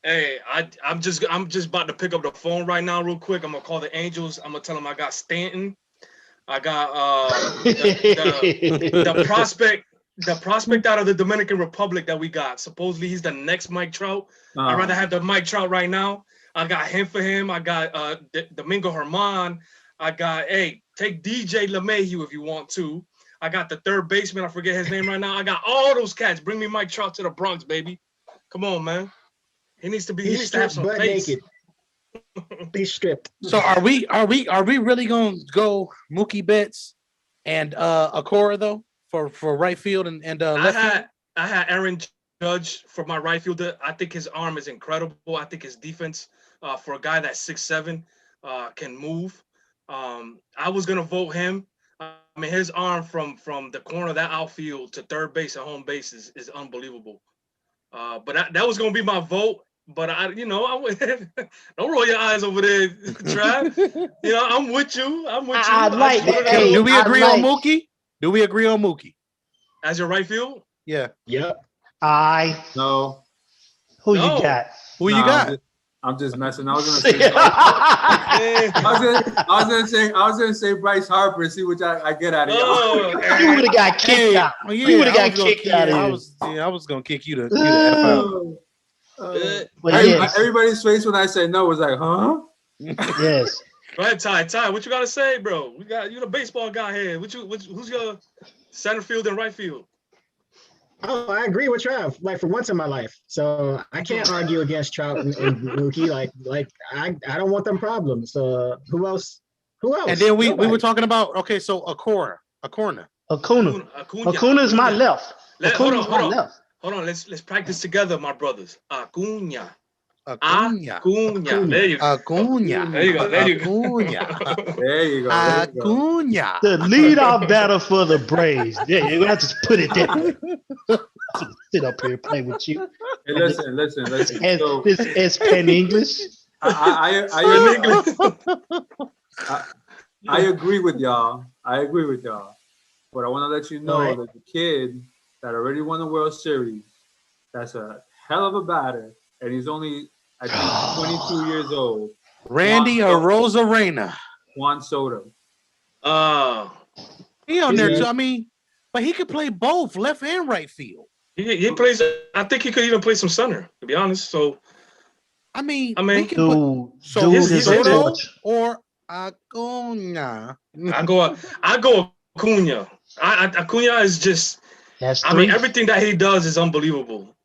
Hey, I'm just about to pick up the phone right now, real quick. I'm gonna call the Angels. I'm gonna tell them I got Stanton. I got the prospect out of the Dominican Republic that we got. Supposedly he's the next Mike Trout. I'd rather have the Mike Trout right now. I got him for him. I got Domingo Germán. I got take DJ LeMahieu if you want to. I got the third baseman. I forget his name right now. I got all those cats. Bring me Mike Trout to the Bronx, baby. Come on, man. He needs to have some face. Naked. He's stripped. So are we really gonna go Mookie Betts and Acora though for right field and left field? I had Aaron Judge for my right fielder. I think his arm is incredible. I think his defense for a guy that's 6'7" can move. I was gonna vote him. I mean, his arm from the corner of that outfield to third base and home base is unbelievable. But that was gonna be my vote. But I don't roll your eyes over there, Trav. I'm with you. Do we agree on Mookie? Do we agree on Mookie as your right field? Yeah. Yep. No. Who you got? Who you got? I'm just messing. I was gonna say Bryce Harper and see what I get out of y'all. You would have got kicked out. You would have got kicked out of here. I was gonna kick you to F out. Everybody's face when I say no was like, huh? Yes. Go ahead, Ty. What you gotta say, bro? You the baseball guy here. Who's your center field and right field? Oh, I agree with Trav. Like for once in my life, so I can't argue against Trout and Mookie. Like I don't want them problems. Who else? And then we were talking about so Acuna is my left. Hold on. Let's practice together, my brothers. Acuna. Acuna. There you go. Acuna. There you go. There you go. Acuna. The leadoff batter for the Braves. Yeah, you have to put it there. Sit up here and play with you. Hey, listen. This is pen English. I agree with y'all. But I want to let you know that the kid that already won the World Series, that's a hell of a batter, and he's only, I think, 22 years old. Randy Arozarena. Juan Soto. He on there too. I mean, but he could play both left and right field. He plays. I think he could even play some center, to be honest. So, I mean, dude his Soto or Acuna. I go Acuna. Acuna is just. I mean, everything that he does is unbelievable.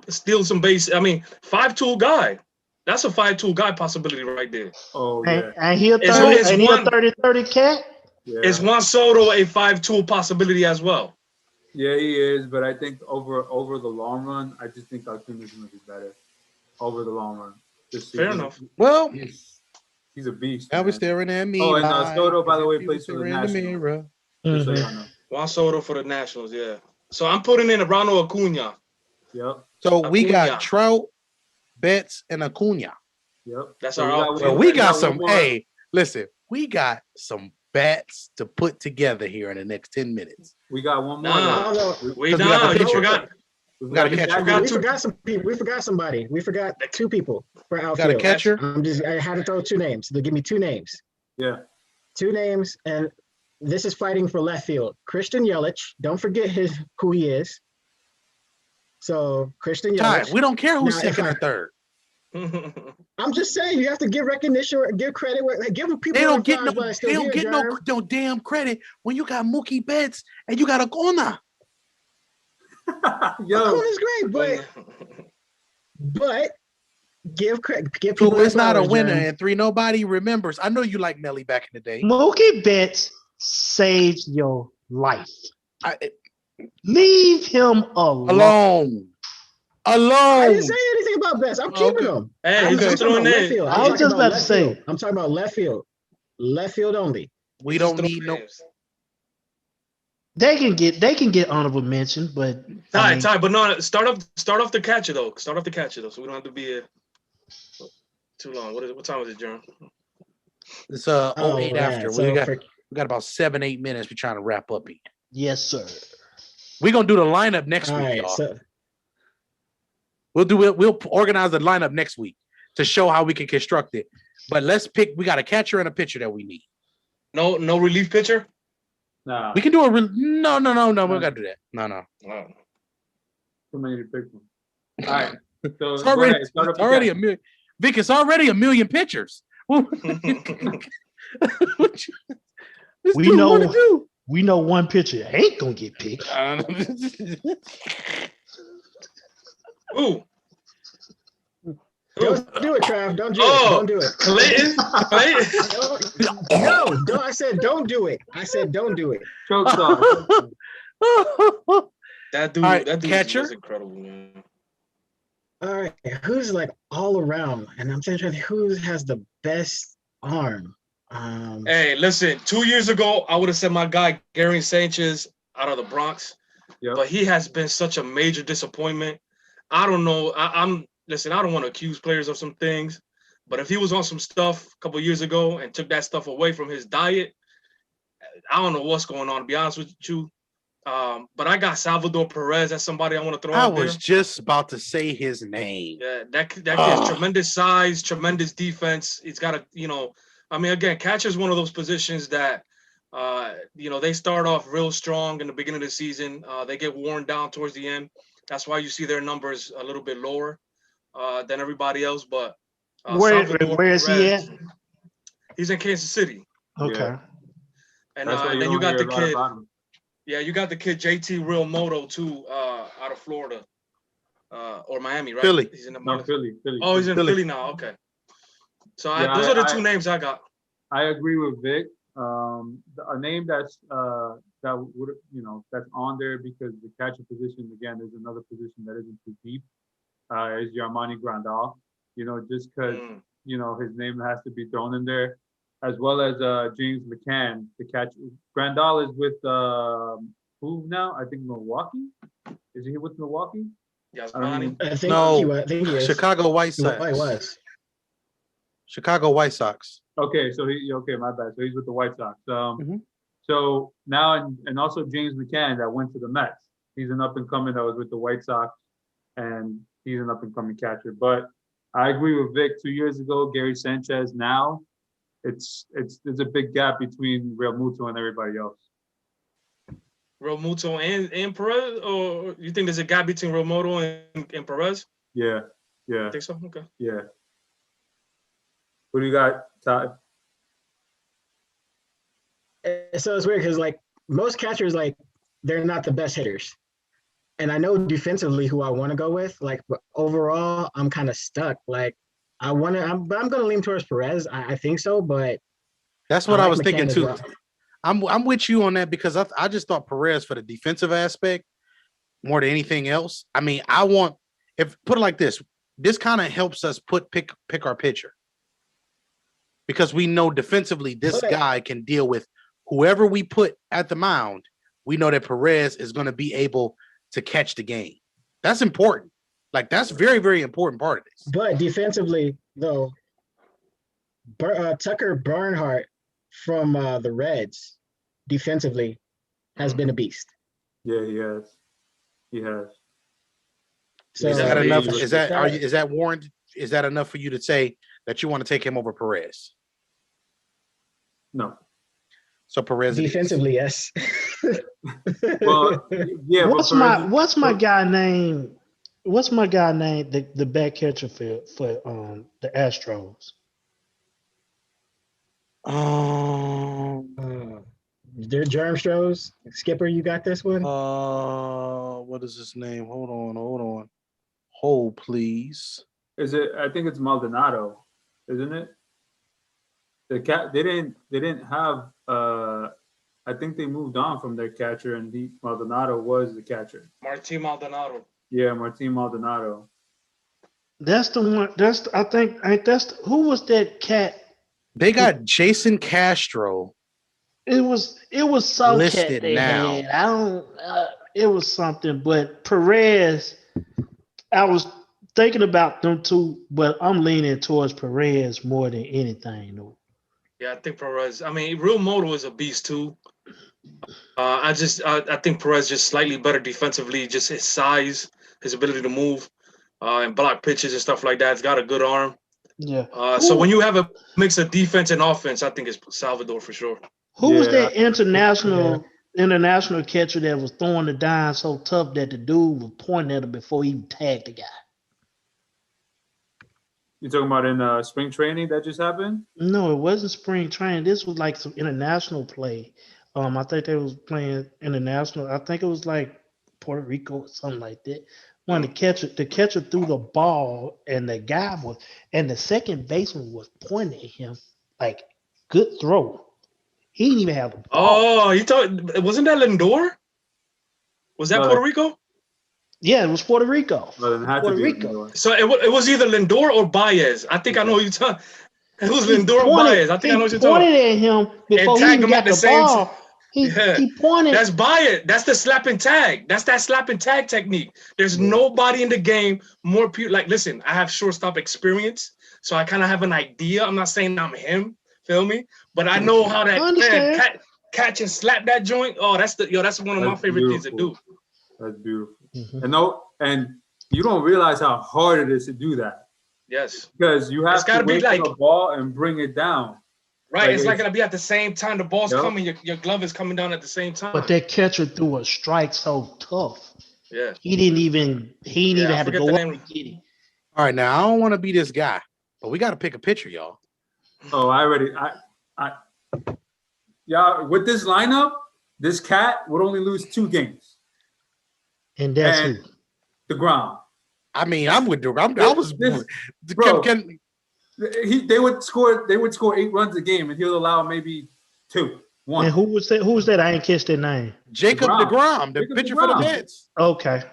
Steal some base. I mean, 5-tool guy. That's a 5-tool guy possibility right there. Oh, yeah. And he a 30-30 cat? Yeah. Is Juan Soto a 5-tool possibility as well? Yeah, he is. But I think over the long run, I just think Acuna's going to be better over the long run. Fair enough. Well, he's a beast. I was staring at me. Oh, and Soto, by the way, plays for the Nationals. Just so you know. Juan Soto for the Nationals, yeah. So I'm putting in Ronald Acuna. Yep. So we got Trout, Betts, and Acuna. Yep. That's our. So we got some. Hey, listen, we got some bats to put together here in the next 10 minutes. We got one more. We forgot some people. We forgot somebody. We forgot 2 people for outfield. Got a catcher. I had to throw 2 names. They'll give me 2 names. Yeah. 2 names, and this is fighting for left field. Christian Yelich. Don't forget who he is. So Christian Yelich. We don't care who's second or third. I'm just saying you have to give recognition or give credit. Give people. They don't get no damn credit when you got Mookie Betts and you got Acuna. Acuna's great, but give credit. Give 2 is not a winner, and 3 nobody remembers. I know you like Melly back in the day. Mookie Betts saves your life. Leave him alone. alone. I didn't say anything about best. I'm keeping them. Hey, I'm he's just talking throwing about left in. field. I was just about to say. I'm talking about left field. Left field only. We don't need no. They can get honorable mention, but I mean, Ty, but no, start off the catcher though. Start off the catcher though, so we don't have to be too long. What time is it, John? It's 08 man. after. So We got about 7-8 minutes. We're trying to wrap up here. yes, sir. We're gonna do the lineup next all week, right, y'all. so We'll organize the lineup next week to show how we can construct it. But let's pick. We got a catcher and a pitcher that we need. No relief pitcher. Nah, We can do a no. We gotta do that. No. Wow. too many to pick from. All right. So It's go already, ahead, start it's up already the a million. Vic, it's already a million pitchers. We know one pitcher ain't gonna get picked. Ooh. don't do it, Trav. Don't do it. Oh, Don't do it. Clayton. No, I said don't do it. I said don't do it. Shortstop. That dude, All right, that dude catcher? was incredible, man. All right, who's like all around? And I'm trying to think who has the best arm. Hey, listen, 2 years ago, I would have said my guy Gary Sanchez out of the Bronx, Yep. but he has been such a major disappointment. I don't know. Listen, I don't want to accuse players of some things, but if he was on some stuff a couple years ago and took that stuff away from his diet, I don't know what's going on, to be honest with you. But I got Salvador Perez. That's somebody I want to throw I out there. was just about to say his name. Yeah, that kid has tremendous size, tremendous defense. He's got I mean, again, catcher is one of those positions that, they start off real strong in the beginning of the season. They get worn down towards the end. That's why you see their numbers a little bit lower than everybody else. But Where is he at? He's in Kansas City. Okay. Yeah. And That's why you then don't you got hear the a lot kid. about him. Yeah, you got the kid JT Real Moto too, out of Florida, or Miami, right? Philly. He's in the No, Philly. Oh, he's in Philly. Philly now. Okay. So Yeah, those are the two names I got. I agree with Vic. A name that's that would that's on there because the catcher position again is another position that isn't too deep. Is Yarmani Grandal. Just because his name has to be thrown in there, as well as James McCann, the catcher. Grandal is with who now? I think Milwaukee. Is he with Milwaukee? Yasmani. I think No, I think he is. Chicago White He Sox. was. Chicago White Sox. Okay, so my bad. So he's with the White Sox. Mhm. So now and also James McCann that went to the Mets. He's an up and coming that was with the White Sox, and he's an up and coming catcher. But I agree with Vic. 2 years ago, Gary Sanchez. Now, there's a big gap between Real Muto and everybody else. Real Muto and Perez, or you think there's a gap between Real Muto and Perez? Yeah. I think so. Okay. Yeah. What do you got, Todd? So it's weird because like most catchers, like they're not the best hitters. And I know defensively who I want to go with, like, but overall, I'm kind of stuck. Like, I'm gonna lean towards Perez. I think so, but That's what I was McCann thinking as too. well. I'm with you on that because I just thought Perez for the defensive aspect more than anything else. I mean, put it like this. This kind of helps us pick our pitcher because we know defensively this guy can deal with whoever we put at the mound. We know that Perez is going to be able to catch the game. That's important. Like that's very, very important part of this. But defensively, though, Tucker Barnhart from the Reds, defensively, has been a beast. Yeah, he has. He has. So Is that enough? Is that that warranted? Is that enough for you to say that you want to take him over Perez? No. So Perez defensively, yes. Well, yeah. What's my guy name? What's my guy name? The back catcher for the Astros. Their Germstros. Skipper, you got this one? What is his name? Hold on. Hold, please. Is it? I think it's Maldonado, isn't it? They didn't have. I think they moved on from their catcher, and Maldonado was the catcher. Martin Maldonado. Yeah, Martin Maldonado. That's the one. I think who was that cat? They got Jason Castro. It was some cat Listed they now. had. I don't. It was something, but Perez. I was thinking about them two, but I'm leaning towards Perez more than anything. Though. Yeah, I think Perez. I mean, Real Moto is a beast too. I think Perez just slightly better defensively. Just his size, his ability to move, and block pitches and stuff like that. He's got a good arm. Yeah. So when you have a mix of defense and offense, I think it's Salvador for sure. Who was that international catcher that was throwing the dime so tough that the dude was pointing at him before he even tagged the guy? You talking about in spring training that just happened? No, it wasn't spring training. This was like some international play. I think they was playing international. I think it was like Puerto Rico or something like that. When the catcher threw the ball and the second baseman was pointing at him like, good throw. He didn't even have the ball. Oh, wasn't that Lindor? Was that Puerto Rico? Yeah, it was Puerto Rico. Well, Puerto Rico. So it was either Lindor or Baez. I think I know who you're talking. It was Lindor or Baez. I think I know what you're talking. He pointed at him before he even got the ball. He pointed. That's Baez. That's the slap and tag. That's that slap and tag technique. There's nobody in the game more pure. Like, listen, I have shortstop experience, so I kind of have an idea. I'm not saying I'm him. Feel me? But I know how that catch and slap that joint. Oh, that's one of my favorite things to do. That's beautiful. Mm-hmm. And you don't realize how hard it is to do that. Yes. Because you have to wait for the ball and bring it down. Right. It's not gonna be at the same time the ball's coming, your glove is coming down at the same time. But that catcher threw a strike so tough. Yeah. He didn't even have to go up and get it. All right, now I don't want to be this guy, but we gotta pick a pitcher, y'all. Oh, y'all, with this lineup, this cat would only lose 2 games. And that's who? DeGrom. I mean, I'm with DeGrom. They would score 8 runs a game, and he'll allow maybe 2. 1. And who was that? I ain't catch that name. Jacob DeGrom, the pitcher for the Mets. Okay.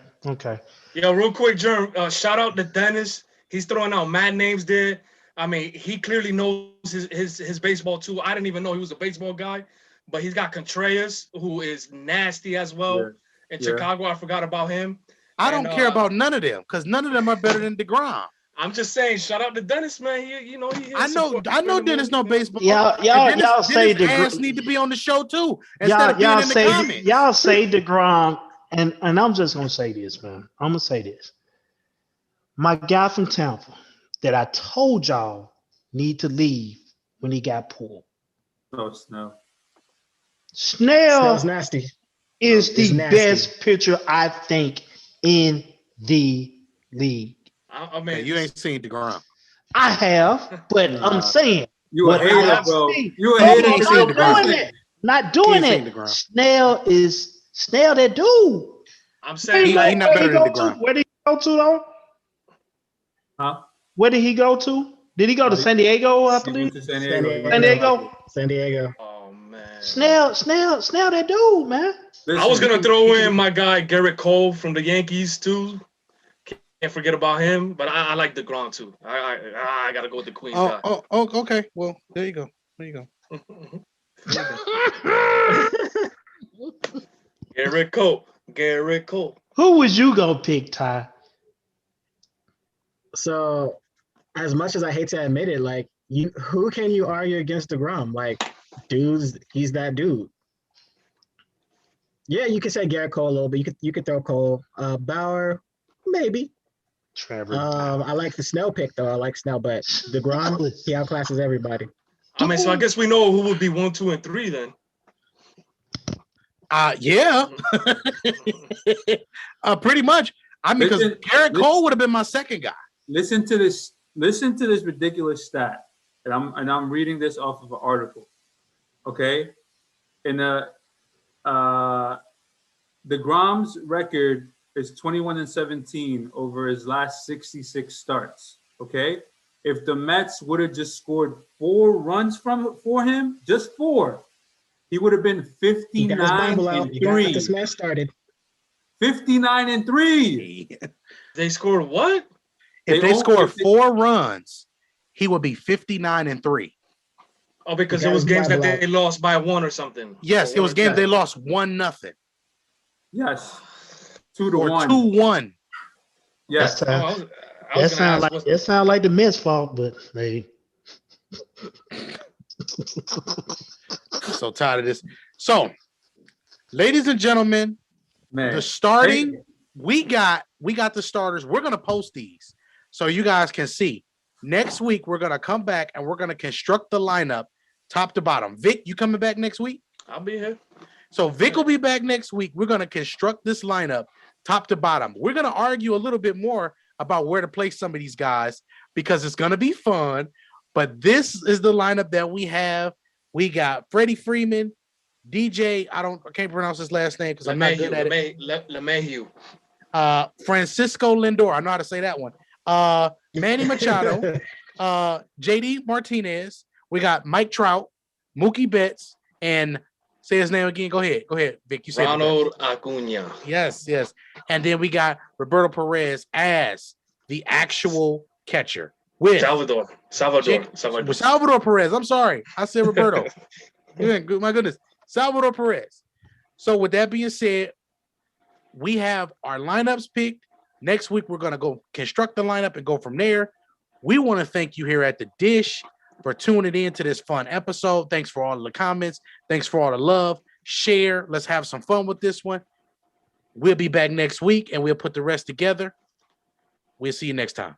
Yo, real quick, Jerm, shout out to Dennis. He's throwing out mad names there. I mean, he clearly knows his baseball too. I didn't even know he was a baseball guy, but he's got Contreras, who is nasty as well. Yeah. In Chicago, I forgot about him. I don't care about none of them because none of them are better than DeGrom. I'm just saying, shout out to Dennis, man. I know Dennis know baseball. Y'all say DeGrom need to be on the show too instead of being in the comments. Y'all say DeGrom, and I'm just gonna say this, man. I'm gonna say this. My guy from Tampa that I told y'all need to leave when he got pulled. Oh, Snell. Snell's nasty. Is the best pitcher, I think, in the league. I mean, you ain't seen DeGrom. I have, but I'm saying. You a hater, bro. You a hater. Not doing it. Snell that dude. I'm saying he's not better than DeGrom. Where did he go to, though? Huh? Where did he go to? Did he go to San Diego, I believe? San Diego? Oh, man. Snell that dude, man. Listen, I was going to throw in my guy, Garrett Cole from the Yankees, too. Can't forget about him, but I like DeGrom, too. I got to go with the Queens guy. Oh, okay. Well, there you go. Garrett Cole. Who was you going to pick, Ty? So, as much as I hate to admit it, like, who can you argue against DeGrom? Like, he's that dude. Yeah, you could say Garrett Cole a little bit. You could throw Cole. Bauer, maybe. Trevor. I like the Snell pick though. I like Snell, but DeGrom, he outclasses everybody. I mean, so I guess we know who would be 1, 2, and 3 then. Yeah. Pretty much. I mean, because Garrett Cole would have been my second guy. Listen to this ridiculous stat, and I'm reading this off of an article. Okay, in DeGrom's record is 21-17 over his last 66 starts. Okay, if the Mets would have just scored 4 runs for him, just 4, he would have been 59-3. Got this match started. 59-3. They scored what? If they scored 4 runs, he would be 59-3. Oh, because it was games that they lost by 1 or something. Yes, it was games they lost 1-0. Yes. 2-1. Or 2-1. Yes. That sound like the Mets' fault, but hey. I'm so tired of this. So, ladies and gentlemen, the starting, we got the starters. We're gonna post these so you guys can see. Next week, we're gonna come back and we're gonna construct the lineup top to bottom. Vic, you coming back next week? I'll be here. So Vic will be back next week. We're gonna construct this lineup top to bottom. We're gonna argue a little bit more about where to place some of these guys because it's gonna be fun. But this is the lineup that we have. We got Freddy Freeman, DJ. I can't pronounce his last name because I'm not good at it. LeMahieu. Francisco Lindor. I know how to say that one. Manny Machado, JD Martinez. We got Mike Trout, Mookie Betts, and say his name again. Go ahead, Vic. You say Ronald Acuna. Yes. And then we got Roberto Perez as the actual catcher. With Salvador Perez. I'm sorry. I said Roberto. My goodness. Salvador Perez. So with that being said, we have our lineups picked. Next week, we're going to go construct the lineup and go from there. We want to thank you here at The Dish for tuning in to this fun episode. Thanks for all the comments. Thanks for all the love. Share. Let's have some fun with this one. We'll be back next week, and we'll put the rest together. We'll see you next time.